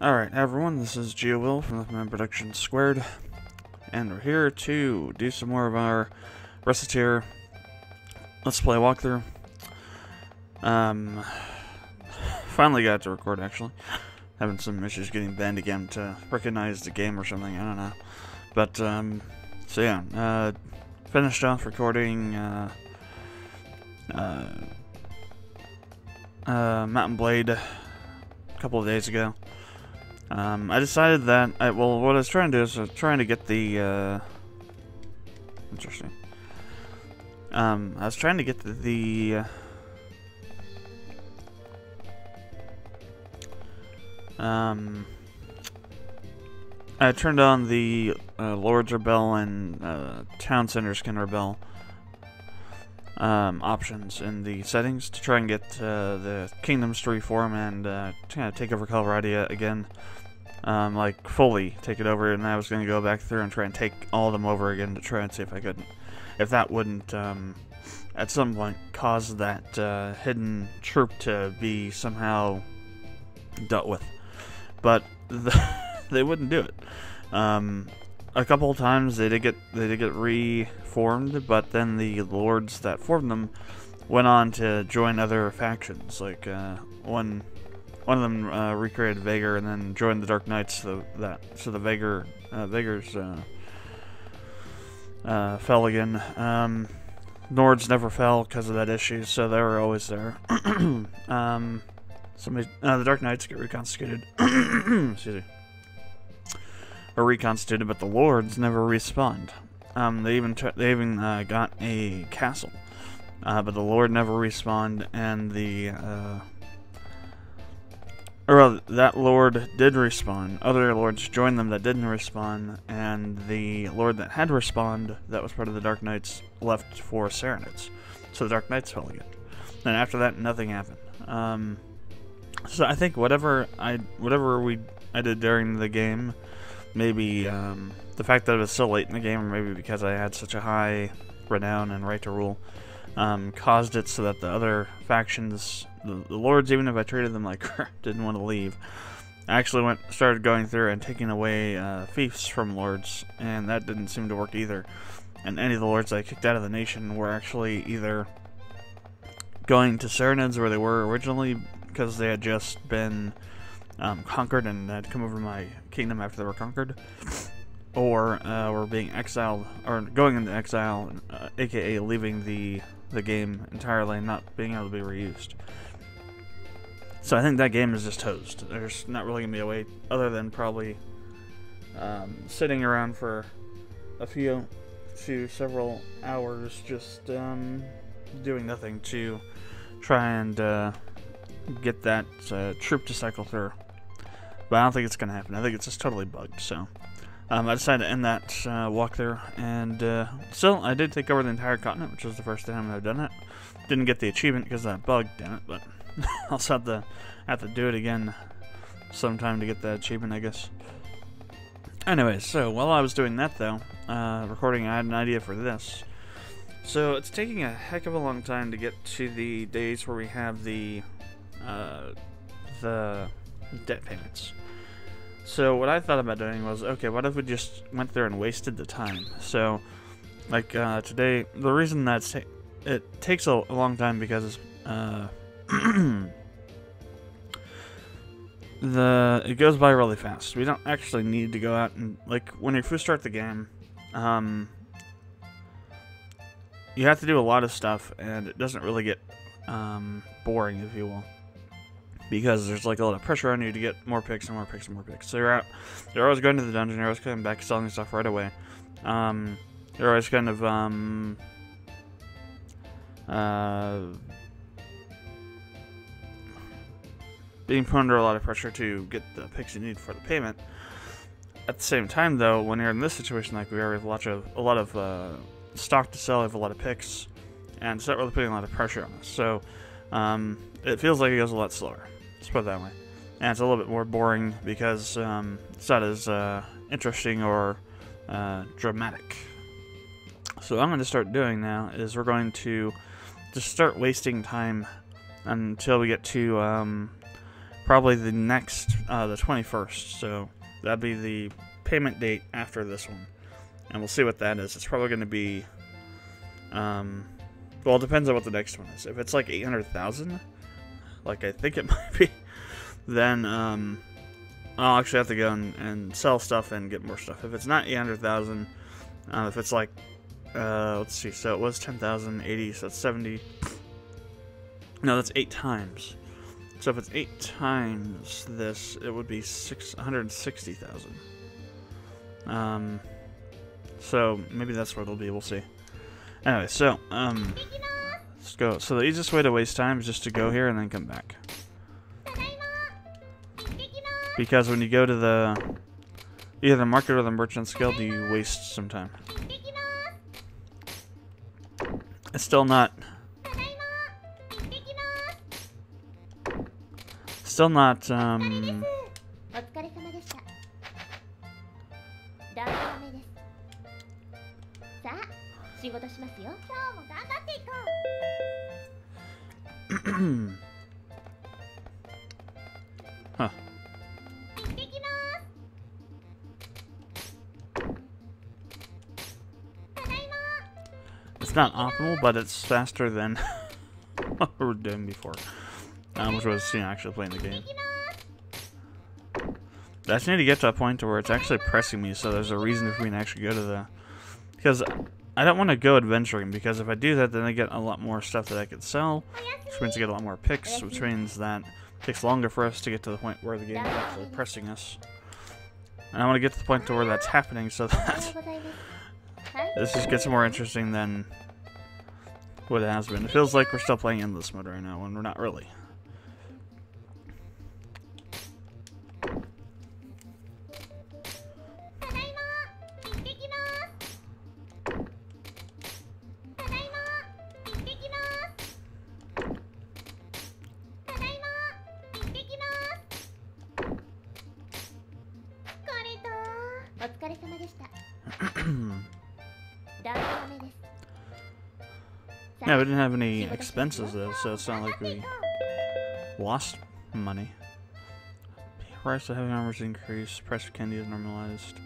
Alright, everyone, this is GeoWill from the Man Production Squared, and we're here to do some more of our Recettear Let's Play walkthrough. Finally got to record, actually. Having some issues getting banned again to recognize the game or something, I don't know. But, so yeah, finished off recording, Mountain Blade a couple of days ago. I decided that, well, what I was trying to do is trying to get the, interesting. I was trying to get I turned on the, Lords Rebel and, Town Centers Can Rebel, options in the settings to try and get, the kingdoms to reform and, kind of take over Calradia again. Like, fully take it over, and I was going to go back through and try and take all of them over again to try and see if I couldn't. If that wouldn't, at some point, cause that, hidden troop to be somehow dealt with. But, they wouldn't do it. A couple of times they did get reformed, but then the lords that formed them went on to join other factions. Like, one of them recreated Vaegir and then joined the Dark Knights, so the Vaegirs fell again. Nords never fell because of that issue, so they were always there. The Dark Knights get reconstituted. Excuse me. Or reconstituted, but the Lords never respawned. They even got a castle, but the Lord never respawned, and that Lord did respawn. Other Lords joined them that didn't respawn, and the Lord that had respawned, that was part of the Dark Knights, left for Serenids. So the Dark Knights fell again. And after that, nothing happened. So I think whatever I did during the game, maybe the fact that it was so late in the game, or maybe because I had such a high renown and right to rule, caused it so that the other factions, the lords, even if I treated them like crap, didn't want to leave. I actually started going through and taking away fiefs from lords, and that didn't seem to work either. And any of the lords I kicked out of the nation were actually either going to Serenids where they were originally because they had just been conquered and had come over to my kingdom after they were conquered, or were being exiled, or going into exile, aka leaving the game entirely and not being able to be reused. So I think that game is just toast. There's not really going to be a way other than probably sitting around for several hours just doing nothing to try and get that troop to cycle through. But I don't think it's going to happen. I think it's just totally bugged, so I decided to end that walkthrough, and still, I did take over the entire continent, which was the first time I've done it. Didn't get the achievement because of that bug, damn it, but I'll also have to do it again sometime to get that achievement, I guess. Anyways, so while I was doing that, though, recording, I had an idea for this. So it's taking a heck of a long time to get to the days where we have the debt payments. So what I thought about doing was, okay, what if we just went there and wasted the time? So, like, today, the reason that it takes a long time because it goes by really fast. We don't actually need to go out and, like, when you first start the game, you have to do a lot of stuff, and it doesn't really get boring, if you will, because there's like a lot of pressure on you to get more picks and more picks and more picks. So you're always going to the dungeon, you're always coming back, selling stuff right away. You're always kind of being put under a lot of pressure to get the picks you need for the payment. At the same time, though, when you're in this situation like we are, we have a lot of stock to sell, we have a lot of picks, and it's not really putting a lot of pressure on us. So it feels like it goes a lot slower. Let's put it that way. And it's a little bit more boring because it's not as interesting or dramatic. So what I'm going to start doing now is we're going to just start wasting time until we get to probably the next, the 21st. So that'd be the payment date after this one. And we'll see what that is. It's probably going to be, well, it depends on what the next one is. If it's like 800,000, like I think it might be, then I'll actually have to go and sell stuff and get more stuff. If it's not 800,000, if it's like, let's see, so it was 10,080, so that's 70. No, that's 8 times. So if it's 8 times this, it would be 660,000. So maybe that's what it'll be. We'll see. Anyway, so let's go. So the easiest way to waste time is just to go here and then come back. Because when you go to the either the market or the merchant's guild, you waste some time. It's still not huh. It's not optimal, but it's faster than what we were doing before, which was, actually playing the game. I just need to get to a point where it's actually pressing me, so there's a reason for me to actually go to the... Because I don't want to go adventuring, because if I do that, then I get a lot more stuff that I could sell, which means I get a lot more picks, which means that it takes longer for us to get to the point where the game is actually pressing us. And I want to get to the point to where that's happening, so that this just gets more interesting than what it has been. It feels like we're still playing endless mode right now, when we're not really. Yeah, we didn't have any expenses though, so it's not like we lost money. Price of heavy armors increased. Price of candy is normalized.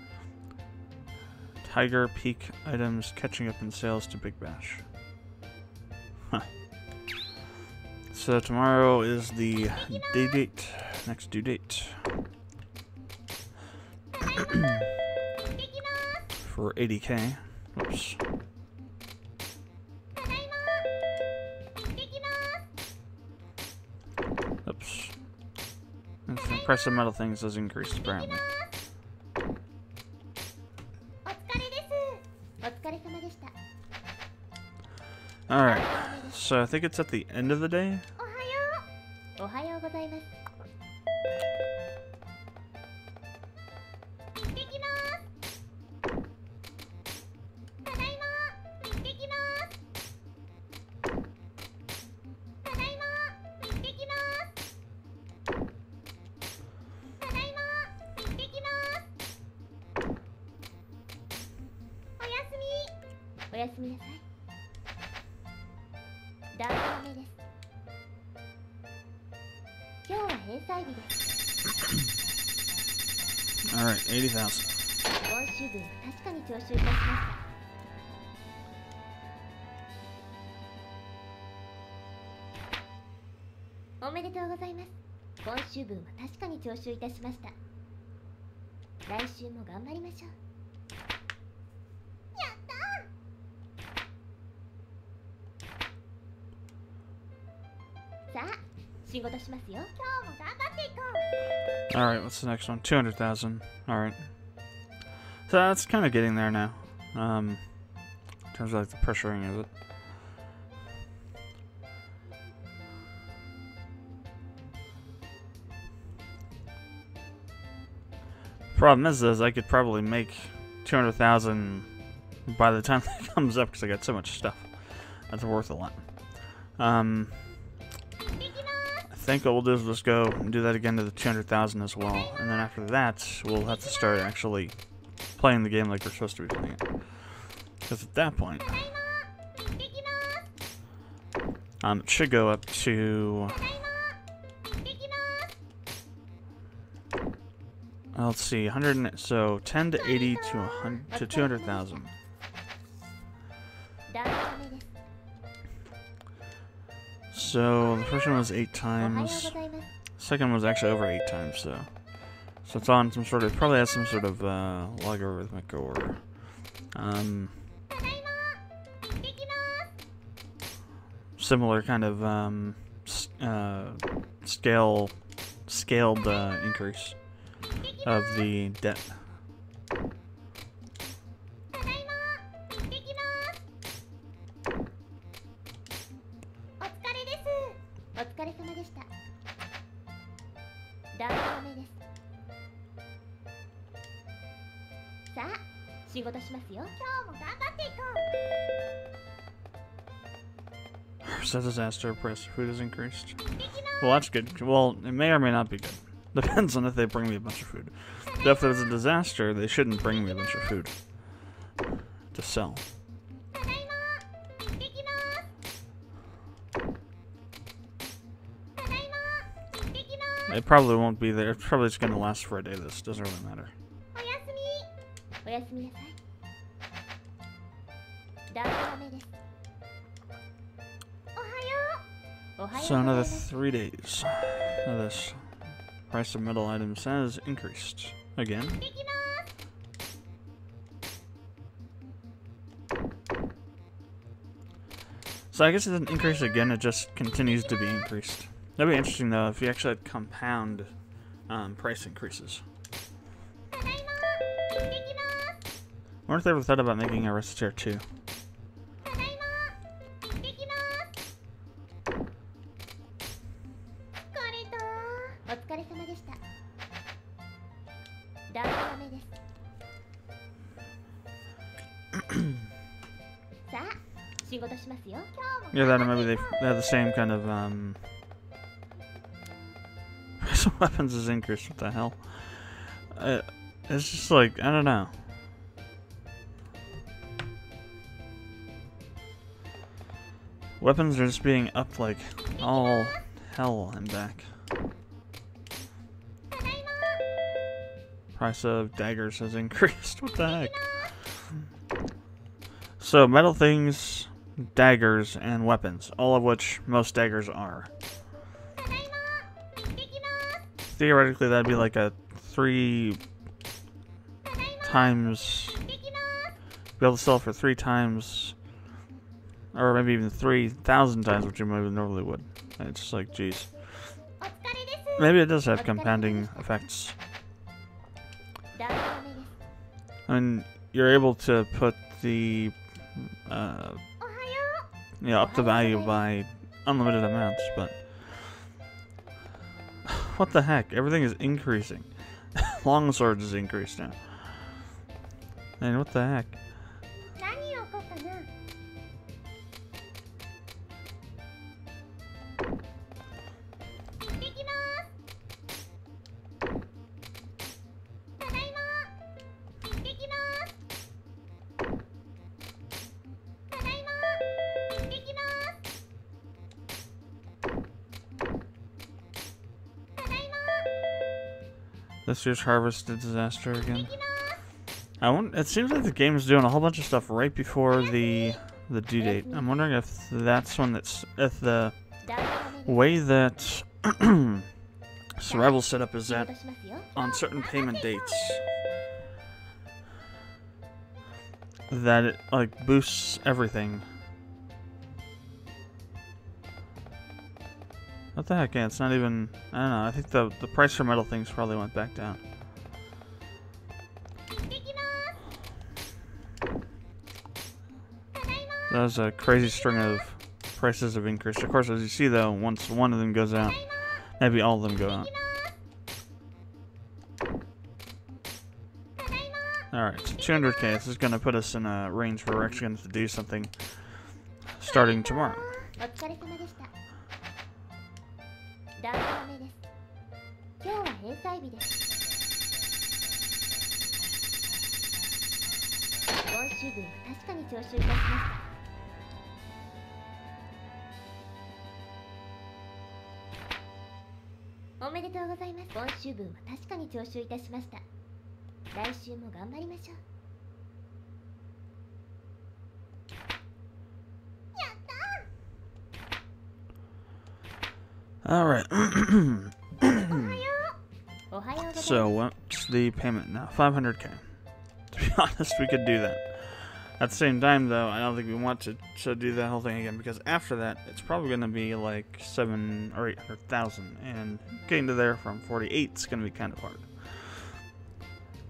Tiger Peak items catching up in sales to Big Bash. Huh. So tomorrow is the day date. Next due date. For 80k. Oops. Oops. And the price of metal things has increased apparently. Alright, so I think it's at the end of the day. Alright, 80,000. Alright, what's the next one? 200,000. Alright. So that's kind of getting there now. In terms of like the pressuring of it. Problem is I could probably make 200,000 by the time it comes up because I got so much stuff. That's worth a lot. I think what we'll do is just go and do that again to the 200,000 as well, and then after that we'll have to start actually playing the game like we're supposed to be playing it. Because at that point, it should go up to let's see, 100. So 10 to 80 to 100 to 200,000. So the first one was 8 times. Second one was actually over 8 times. So it's on some sort of, probably has some sort of logarithmic or similar kind of scaled increase of the debt. Says disaster, price of food is increased. Well, that's good. Well, it may or may not be good. Depends on if they bring me a bunch of food. But if there's a disaster, they shouldn't bring me a bunch of food to sell. It probably won't be there. It's probably just going to last for a day. This doesn't really matter. So another 3 days. Now this price of metal items has increased again. So I guess it doesn't increase again, it just continues to be increased. That'd be interesting though if you actually had compound price increases. I wonder if they ever thought about making a Recettear 2. Yeah, that or maybe they have the same kind of price of weapons is increased. What the hell? It's just like, I don't know. Weapons are just being upped like all hell and back. Price of daggers has increased. What the heck? So metal things, daggers, and weapons, all of which most daggers are. Theoretically, that'd be like a 3 times, be able to sell for 3 times, or maybe even 3,000 times what you maybe normally would. And it's just like, geez. Maybe it does have compounding effects. I mean, you're able to put the up the value by unlimited amounts, but what the heck? Everything is increasing. Longsword is increased now. And what the heck? This year's harvest a disaster again. It seems like the game is doing a whole bunch of stuff right before the due date. I'm wondering if that's if the way that survival setup is at on certain payment dates, that it like boosts everything. What the heck? Yeah, it's not even. I don't know. I think the price for metal things probably went back down. That was a crazy string of prices have increased. Of course, as you see though, once one of them goes out, maybe all of them go out. Alright, so 200k. This is going to put us in a range where we're actually going to do something starting tomorrow. おめでとうございます。今週分は確かに徴収いたしました。来週も頑張りましょう。 Alright. So, what's the payment now? 500k. To be honest, we could do that. At the same time, though, I don't think we want to do that whole thing again, because after that, it's probably going to be like 700,000 or 800,000, and getting to there from 48 is going to be kind of hard.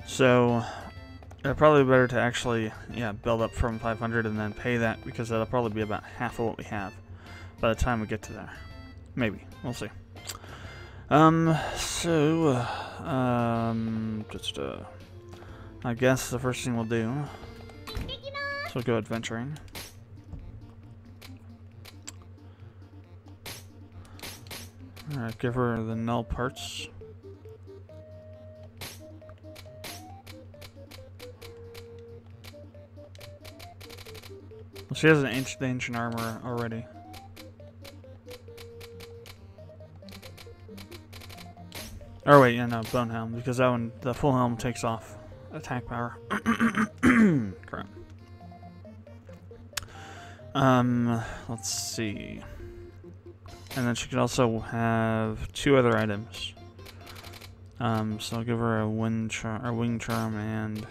So, it'd probably be better to actually, build up from 500 and then pay that, because that'll probably be about half of what we have by the time we get to there. Maybe. We'll see. I guess the first thing we'll do, so we'll go adventuring. Alright, give her the null parts. Well, she has the ancient armor already. Oh wait, yeah, no, bone helm, because that one, the full helm takes off attack power. Crap. Let's see. And then she could also have 2 other items. So I'll give her a wing charm and.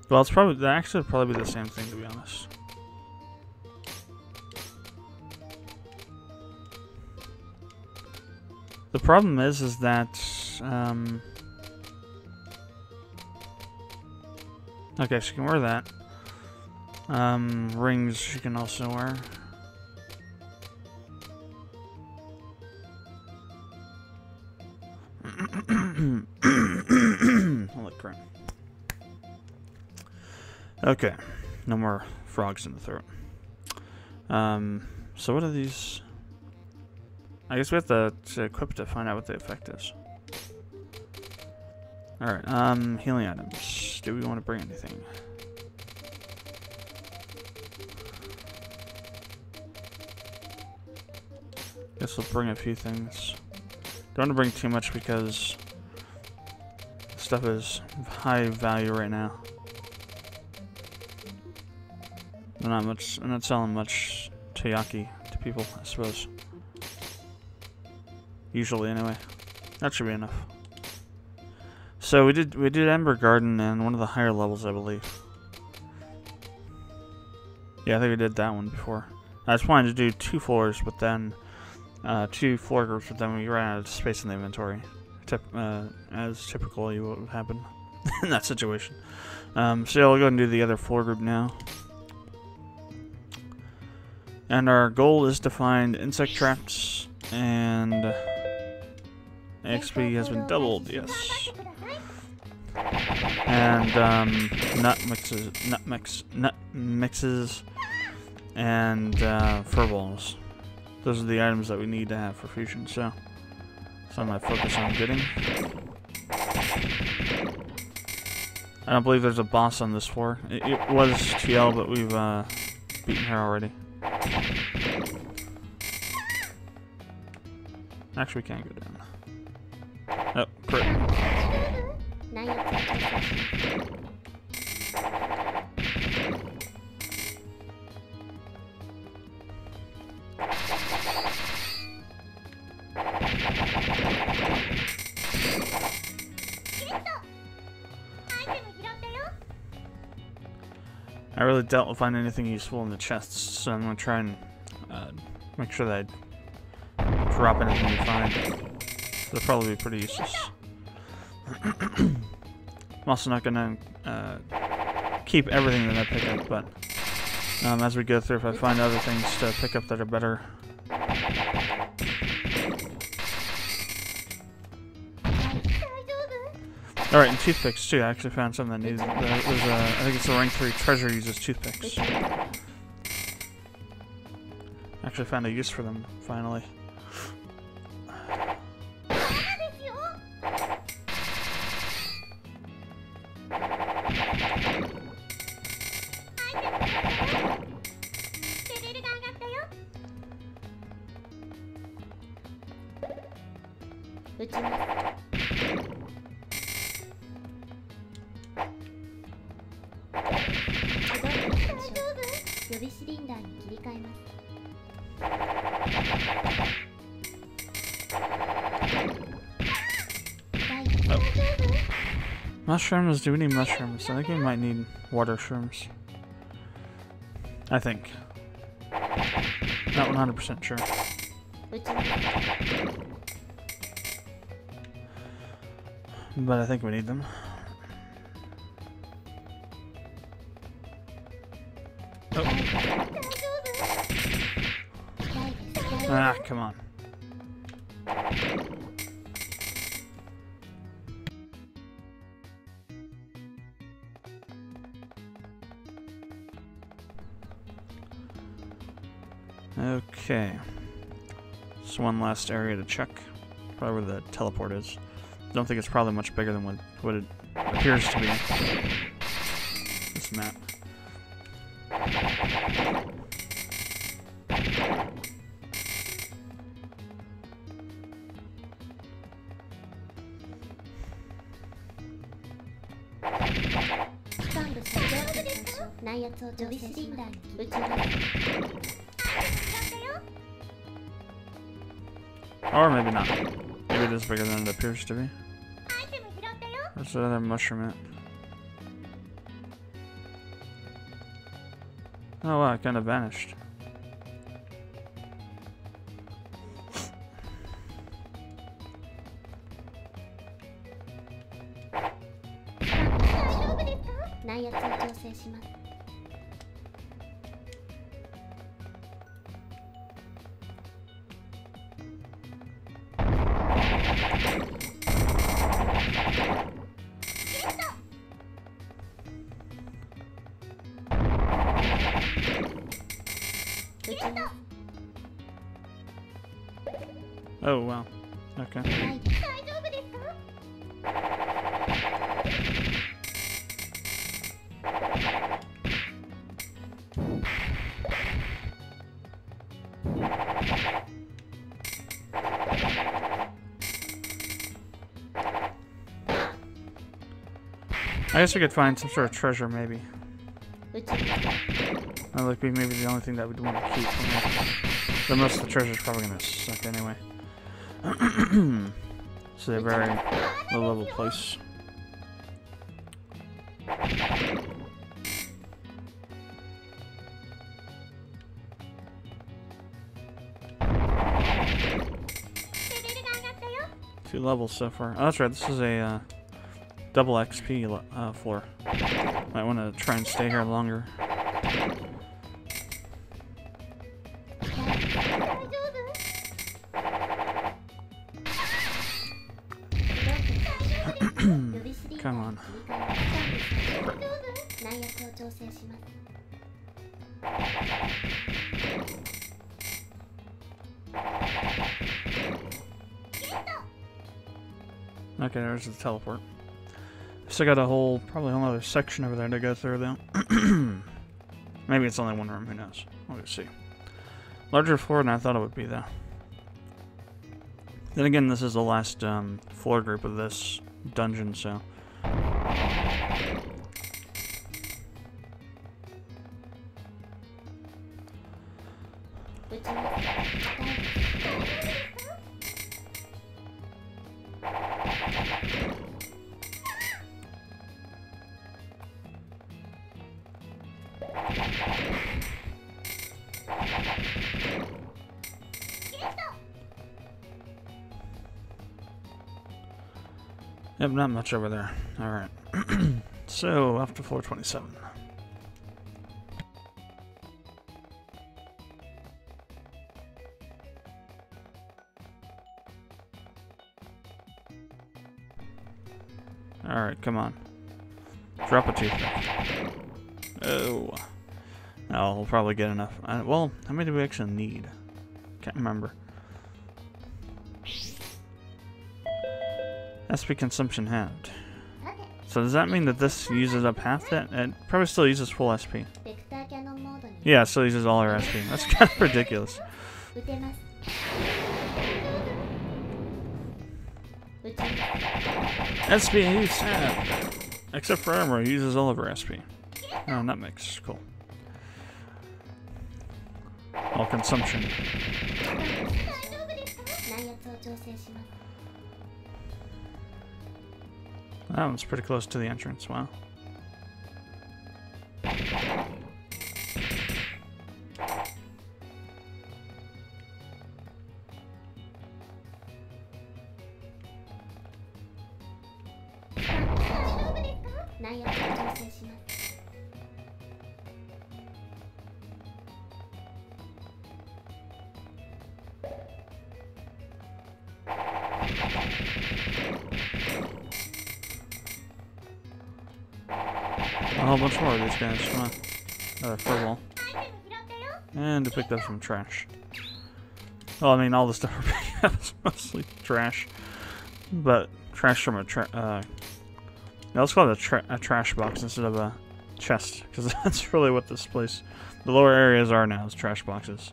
Well, it's probably that actually would probably be the same thing, to be honest. The problem is that, okay, she can wear that. Rings she can also wear. Holy crap. Okay, no more frogs in the throat. So what are these? I guess we have to equip to find out what the effect is. Alright, healing items. Do we want to bring anything? Guess we'll bring a few things. Don't want to bring too much because stuff is high value right now. I'm not selling much Tayaki to people, I suppose. Usually, anyway. That should be enough. So we did Ember Garden and one of the higher levels, I believe. Yeah, I think we did that one before. I was planning to do 2 floors, but then 2 floor groups, but then we ran out of space in the inventory. As typically would happen in that situation. So yeah, we'll go and do the other floor group now. And our goal is to find insect traps, and XP has been doubled, yes. And nut mixes, and fur balls. Those are the items that we need to have for fusion, so I'm gonna focus on getting. I don't believe there's a boss on this floor. It was TL, but we've beaten her already. Actually, we can't go down. Oh, crit. I really doubt we'll find anything useful in the chests, so I'm going to try and make sure that I drop anything we find. They'll probably be pretty useless. I'm also not going to keep everything that I pick up, but as we go through, if I find other things to pick up that are better. Alright, and toothpicks too. I actually found something that needs. I think it's a rank 3 treasure uses toothpicks. Actually found a use for them, finally. 撃ちます。予備シリンダーに切り替えます。Mushrooms? Do we need mushrooms? I think we might need water shrooms. I think. Not 100% sure. But I think we need them. Oh. Ah, come on. Okay. Just one last area to check. Probably where the teleport is. Don't think it's probably much bigger than what it appears to be. This map. Or maybe not. Maybe it is bigger than it appears to be. Where's the other mushroom at? Oh wow, it kind of vanished. Oh wow. Okay. I guess we could find some sort of treasure, maybe. That would be maybe the only thing that we'd want to keep from there. But most of the treasure's probably gonna suck anyway. It's a very low-level place. Two levels so far. Oh, that's right. This is a double XP floor. Might want to try and stay here longer. Come on. Okay, there's the teleport. Still got a whole, probably a whole other section over there to go through though. Maybe it's only one room, who knows. We'll just see. Larger floor than I thought it would be though. Then again, this is the last floor group of this dungeon, so. Yep, not much over there. Alright. So, off to floor 27. Alright, come on. Drop a toothpick. Oh. No, we'll probably get enough. Well, how many do we actually need? Can't remember. SP consumption halved. So does that mean that this uses up half that? It probably still uses full SP. Yeah, it still uses all our SP. That's kind of ridiculous. SP use tab. Except for armor, it uses all of her SP. Oh, that makes cool. All consumption. That one's pretty close to the entrance, wow. A whole bunch more of these guys, come on. Another furball. And to pick up some trash. Well, I mean, all the stuff we're picking up is mostly trash. But trash from a let's call it a trash box instead of a chest. Because that's really what this place, the lower areas are now, is trash boxes.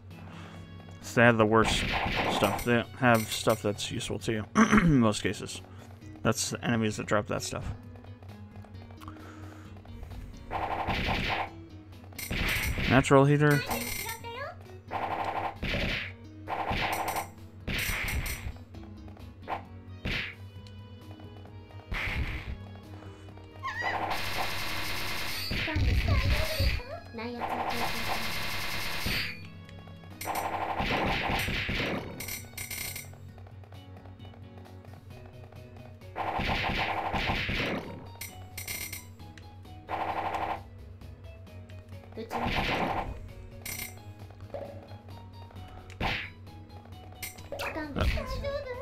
So they have the worst stuff. They don't have stuff that's useful to you, in most cases. That's the enemies that drop that stuff. Natural heater.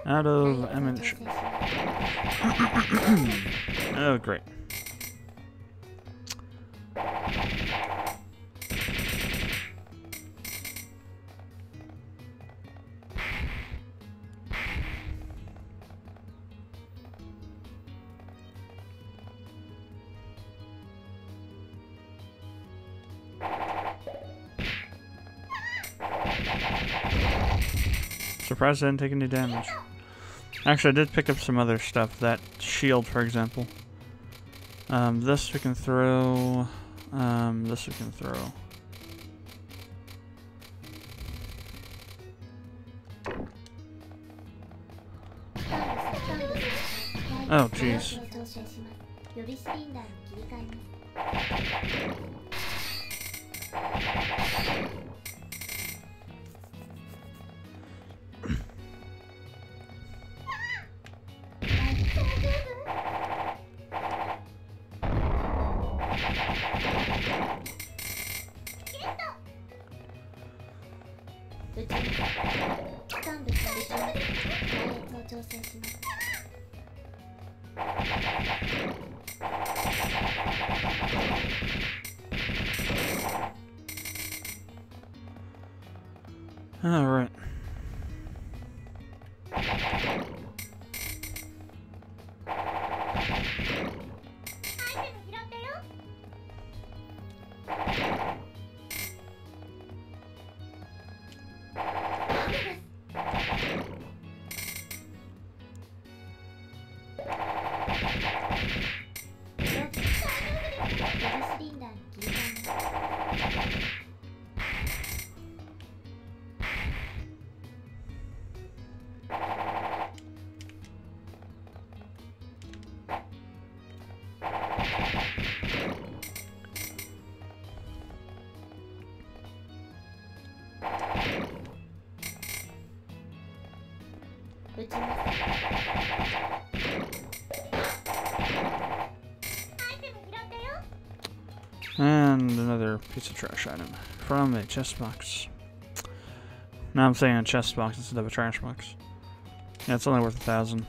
Out of ammunition. Oh, great. Surprised I didn't take any damage. Actually, I did pick up some other stuff. That shield, for example. This we can throw. This we can throw. Oh, jeez. All right. And another piece of trash item from a chest box. Now I'm saying a chest box instead of a trash box. Yeah, it's only worth 1,000.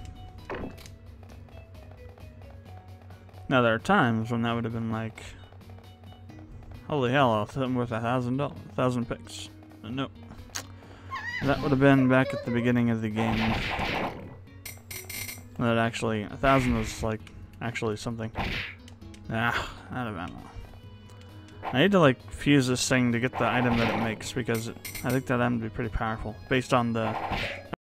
Now there are times when that would have been like, holy hell, I'm worth $1,000 picks. But nope. That would have been back at the beginning of the game. That actually, 1,000 was like actually something. Ah, I don't know. I need to like fuse this thing to get the item that it makes because I think that item would be pretty powerful based on the